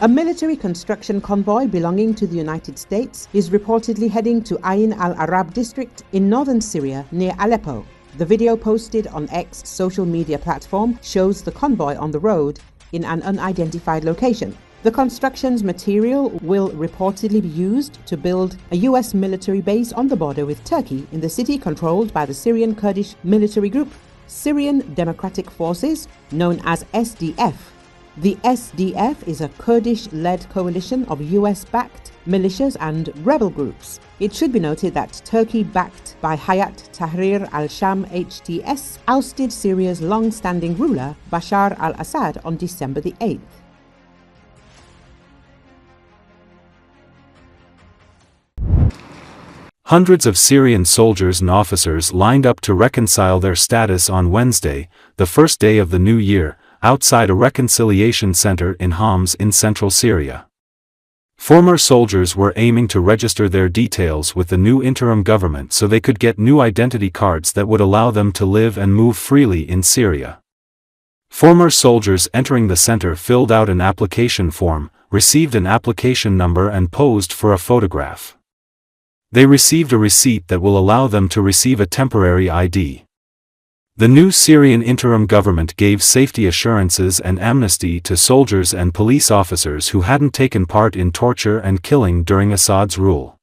A military construction convoy belonging to the United States is reportedly heading to Ain al-Arab district in northern Syria near Aleppo. The video posted on X social media platform shows the convoy on the road in an unidentified location. The construction's material will reportedly be used to build a US military base on the border with Turkey in the city controlled by the Syrian Kurdish military group, Syrian Democratic Forces, known as SDF. The SDF is a Kurdish-led coalition of US-backed militias and rebel groups. It should be noted that Turkey, backed by Hayat Tahrir al-Sham HTS, ousted Syria's long-standing ruler, Bashar al-Assad, on December the 8th. Hundreds of Syrian soldiers and officers lined up to reconcile their status on Wednesday, the first day of the new year, outside a reconciliation center in Homs in central Syria. Former soldiers were aiming to register their details with the new interim government so they could get new identity cards that would allow them to live and move freely in Syria. Former soldiers entering the center filled out an application form, received an application number and posed for a photograph. They received a receipt that will allow them to receive a temporary ID. The new Syrian interim government gave safety assurances and amnesty to soldiers and police officers who hadn't taken part in torture and killing during Assad's rule.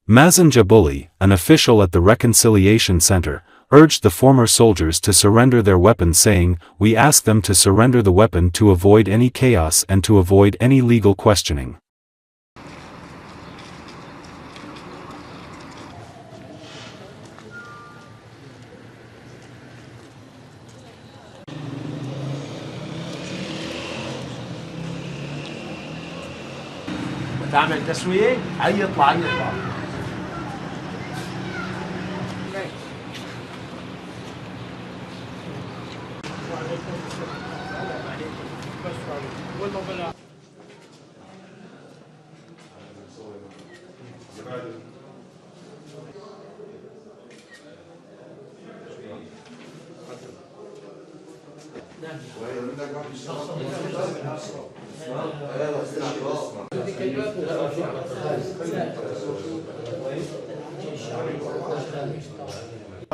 Mazen Jabouli, an official at the Reconciliation Center, urged the former soldiers to surrender their weapons, saying, "We ask them to surrender the weapon to avoid any chaos and to avoid any legal questioning." تعمل تسوية يطلع.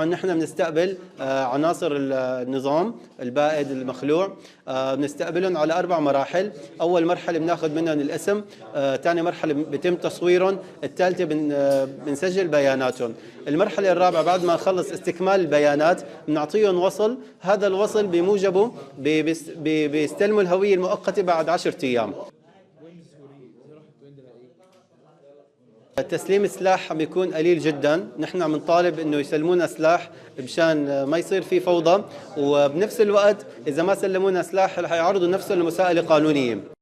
نحن بنستقبل عناصر النظام البائد المخلوع، بنستقبلهم على 4 مراحل. أول مرحلة بناخذ منهم الاسم، ثاني مرحلة بيتم تصويرهم، الثالثة بنسجل بياناتهم. المرحلة الرابعة بعد ما نخلص استكمال البيانات بنعطيهم وصل، هذا الوصل بموجبه بيستلموا الهوية المؤقتة بعد 10 أيام. تسليم السلاح عم يكون قليل جدا، نحن عم نطالب انه يسلمونا سلاح مشان ما يصير في فوضى، وبنفس الوقت اذا ما سلمونا سلاح رح يعرضوا نفسهم لمساءلة قانونية.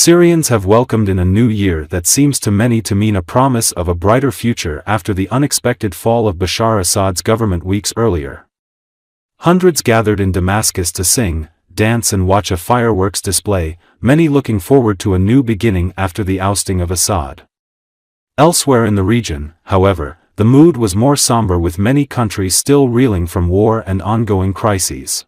Syrians have welcomed in a new year that seems to many to mean a promise of a brighter future after the unexpected fall of Bashar Assad's government weeks earlier. Hundreds gathered in Damascus to sing, dance and watch a fireworks display, many looking forward to a new beginning after the ousting of Assad. Elsewhere in the region, however, the mood was more somber, with many countries still reeling from war and ongoing crises.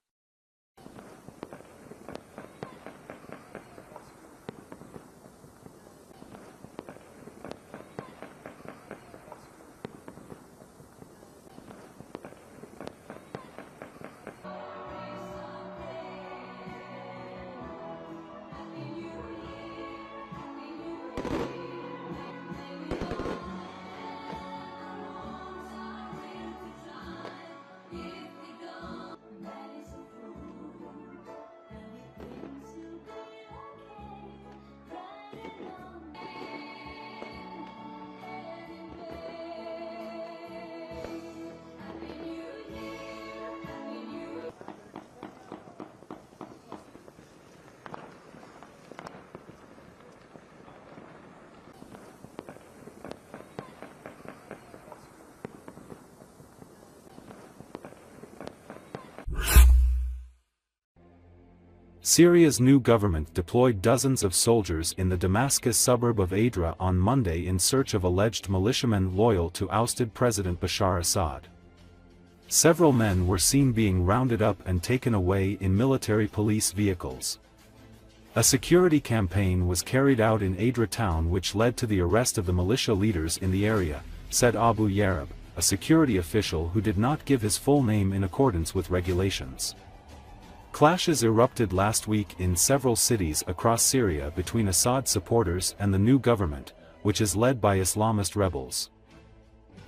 Syria's new government deployed dozens of soldiers in the Damascus suburb of Adra on Monday in search of alleged militiamen loyal to ousted President Bashar Assad. Several men were seen being rounded up and taken away in military police vehicles. A security campaign was carried out in Adra town which led to the arrest of the militia leaders in the area, said Abu Yarab, a security official who did not give his full name in accordance with regulations. Clashes erupted last week in several cities across Syria between Assad supporters and the new government, which is led by Islamist rebels.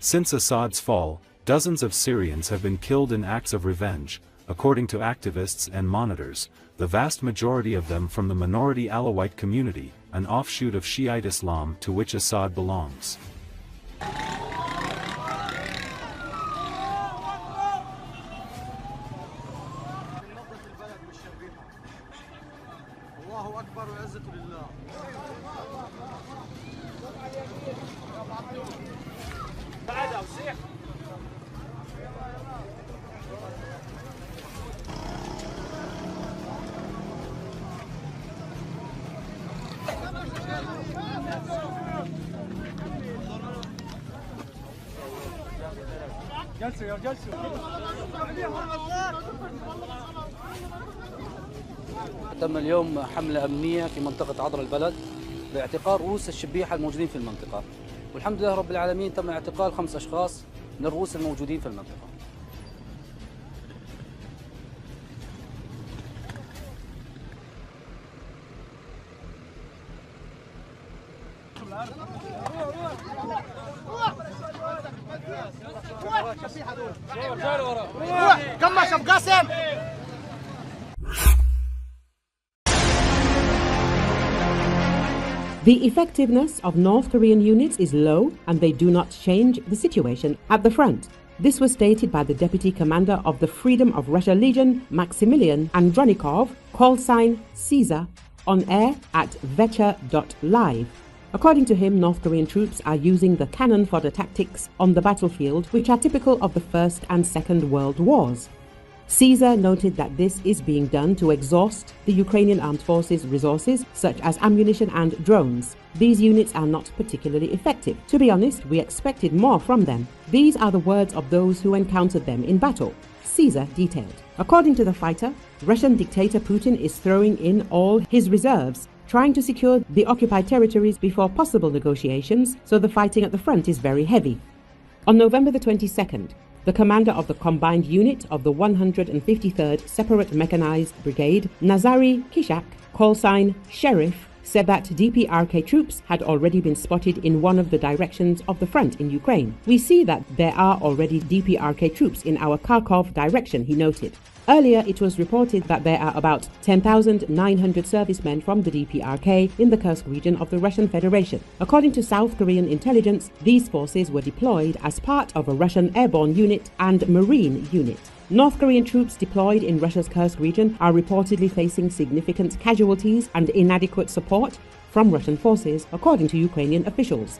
Since Assad's fall, dozens of Syrians have been killed in acts of revenge, according to activists and monitors, the vast majority of them from the minority Alawite community, an offshoot of Shiite Islam to which Assad belongs. تم اليوم حملة أمنية في منطقة عذرا البلد لاعتقال رؤوس الشبيحة الموجودين في المنطقة، والحمد لله رب العالمين تم اعتقال 5 أشخاص من الرؤوس الموجودين في المنطقة. The effectiveness of North Korean units is low and they do not change the situation at the front. This was stated by the Deputy Commander of the Freedom of Russia Legion, Maximilian Andronikov, call sign Caesar, on air at vecha.live. According to him, North Korean troops are using the cannon fodder tactics on the battlefield, which are typical of the First and Second World Wars. Caesar noted that this is being done to exhaust the Ukrainian armed forces' resources, such as ammunition and drones. These units are not particularly effective. To be honest, we expected more from them. These are the words of those who encountered them in battle, Caesar detailed. According to the fighter, Russian dictator Putin is throwing in all his reserves, trying to secure the occupied territories before possible negotiations, so the fighting at the front is very heavy. On November the 22nd, the commander of the combined unit of the 153rd Separate Mechanized Brigade, Nazari Kishak, call sign Sheriff, said that DPRK troops had already been spotted in one of the directions of the front in Ukraine. We see that there are already DPRK troops in our Kharkiv direction, he noted. Earlier, it was reported that there are about 10,900 servicemen from the DPRK in the Kursk region of the Russian Federation. According to South Korean intelligence, these forces were deployed as part of a Russian airborne unit and marine unit. North Korean troops deployed in Russia's Kursk region are reportedly facing significant casualties and inadequate support from Russian forces, according to Ukrainian officials.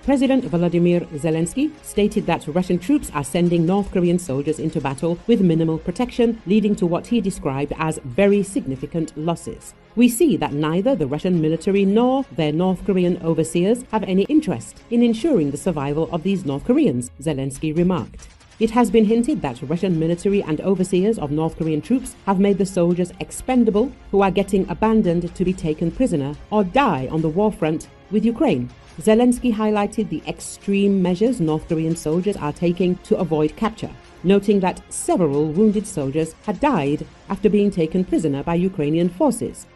President Volodymyr Zelenski stated that Russian troops are sending North Korean soldiers into battle with minimal protection, leading to what he described as very significant losses. We see that neither the Russian military nor their North Korean overseers have any interest in ensuring the survival of these North Koreans, Zelensky remarked. It has been hinted that Russian military and overseers of North Korean troops have made the soldiers expendable who are getting abandoned to be taken prisoner or die on the war front with Ukraine. Zelensky highlighted the extreme measures North Korean soldiers are taking to avoid capture, noting that several wounded soldiers had died after being taken prisoner by Ukrainian forces.